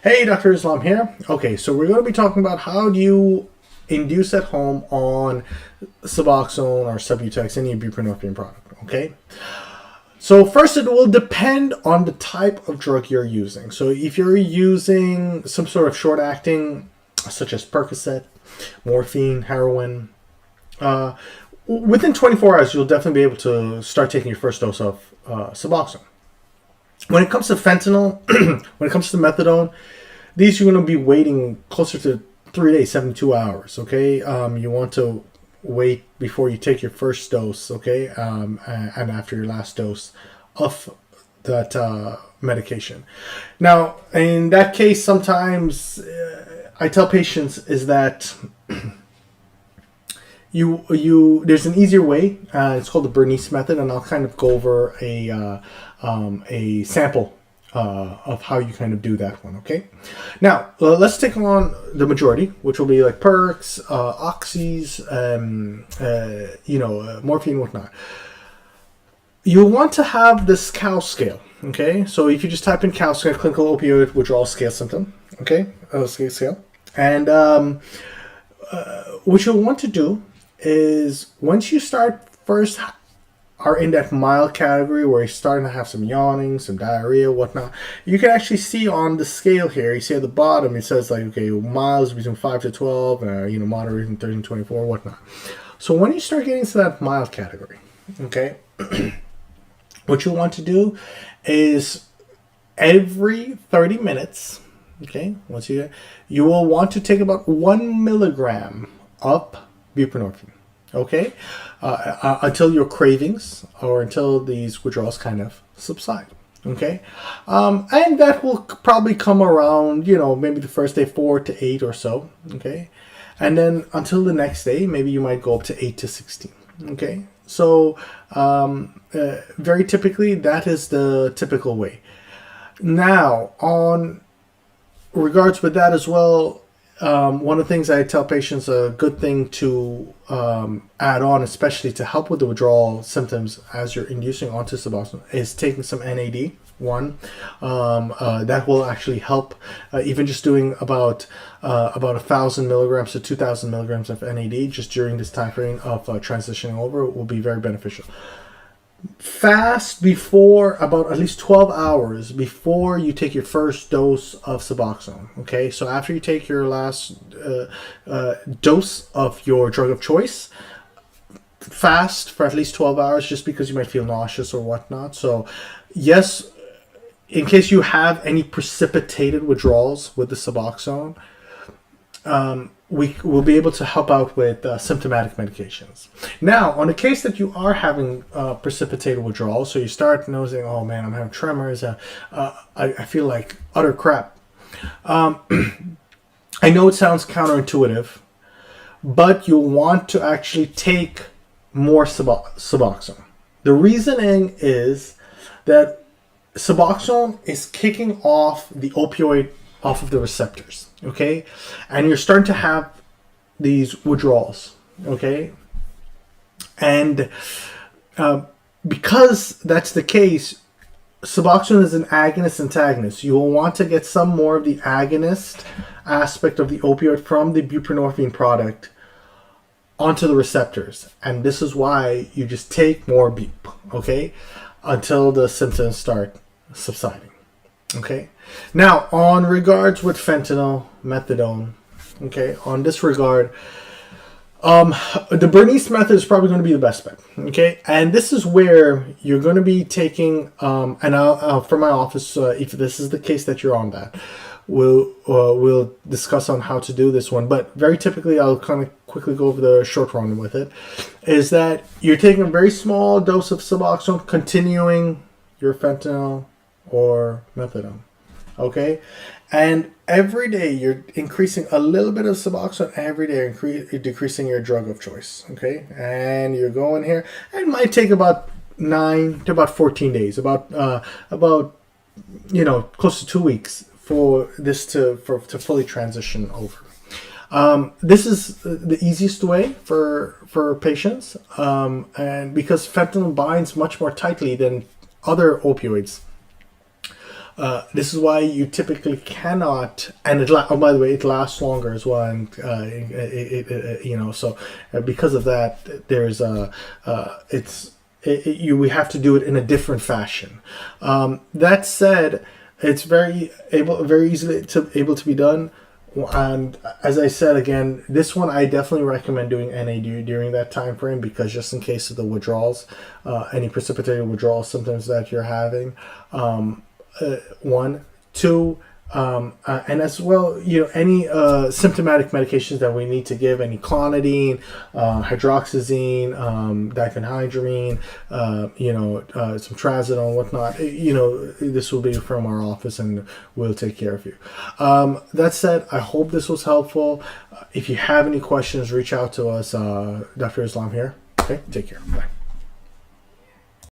Hey, Dr. Islam here. Okay, so we're going to be talking about how do you induce at home on Suboxone or Subutex, any buprenorphine product, okay? So first, it will depend on the type of drug you're using. So if you're using some sort of short-acting, such as Percocet, morphine, heroin, uh, within 24 hours, you'll definitely be able to start taking your first dose of Suboxone. When it comes to fentanyl, when it comes to methadone, these you're going to be waiting closer to 3 days, 72 hours, okay? You want to wait before you take your first dose, okay? And after your last dose of that medication. Now, in that case, sometimes I tell patients is that there's an easier way. It's called the Bernice method, and I'll kind of go over a sample of how you kind of do that one. Okay, now let's take on the majority, which will be like perks, oxys, morphine, whatnot. You want to have this COW scale. Okay, so if you just type in COW scale, clinical opioid withdrawal scale symptom. Okay, scale, and what you'll want to do is once you start first are in that mild category where you're starting to have some yawning, some diarrhea, whatnot, you can actually see on the scale here, you see at the bottom, it says like, okay, mild is between 5 to 12, moderate between 13 to 24, whatnot. So when you start getting to that mild category, okay, what you want to do is every 30 minutes, okay, you will want to take about 1 milligram of buprenorphine, okay, until your cravings or until these withdrawals kind of subside, okay, and that will probably come around, maybe the first day 4 to 8 or so, okay, and then until the next day, maybe you might go up to 8 to 16, okay. So very typically, that is the typical way. Now, on regards with that as well, one of the things I tell patients, a good thing to add on, especially to help with the withdrawal symptoms as you're inducing onto Suboxone, is taking some NAD. That will actually help. Even just doing about 1,000 milligrams to 2,000 milligrams of NAD just during this time frame of transitioning over will be very beneficial. Fast before about at least 12 hours before you take your first dose of Suboxone. Okay, so after you take your last dose of your drug of choice, fast for at least 12 hours just because you might feel nauseous or whatnot. So yes, in case you have any precipitated withdrawals with the Suboxone, we will be able to help out with symptomatic medications. Now, on the case that you are having precipitated withdrawal, so you start noticing, oh man, I'm having tremors, I feel like utter crap. I know it sounds counterintuitive, but you'll want to actually take more Suboxone. The reasoning is that Suboxone is kicking off the opioid off of the receptors, okay? And you're starting to have these withdrawals, okay? And because that's the case, Suboxone is an agonist-antagonist. You will want to get some more of the agonist aspect of the opioid from the buprenorphine product onto the receptors. And this is why you just take more bup, okay? Until the symptoms start subsiding. Okay. Now, on regards with fentanyl, methadone, okay, on this regard, the Bernice method is probably going to be the best bet. Okay, and this is where you're going to be taking, and I'll from my office, if this is the case that you're on that, we'll discuss on how to do this one. But very typically, I'll kind of quickly go over the short run with it. Is that you're taking a very small dose of Suboxone, continuing your fentanyl or methadone, okay, and every day you're increasing a little bit of Suboxone. Every day you're decreasing your drug of choice, okay, and you're going here. It might take about 9 to about 14 days, about close to 2 weeks for this to fully transition over. This is the easiest way for patients, and because fentanyl binds much more tightly than other opioids. This is why you typically cannot, and oh, by the way, it lasts longer as well, and so because of that, there's we have to do it in a different fashion. That said, it's very easily able to be done. And as I said again, this one I definitely recommend doing NAD during that time frame, because just in case of the withdrawals, any precipitated withdrawal symptoms that you're having, one, two, and as well, any symptomatic medications that we need to give, any clonidine, hydroxyzine, diphenhydramine, some trazodone, whatnot, this will be from our office and we'll take care of you. That said, I hope this was helpful. If you have any questions, reach out to us. Dr. Islam here. Okay, take care. Bye.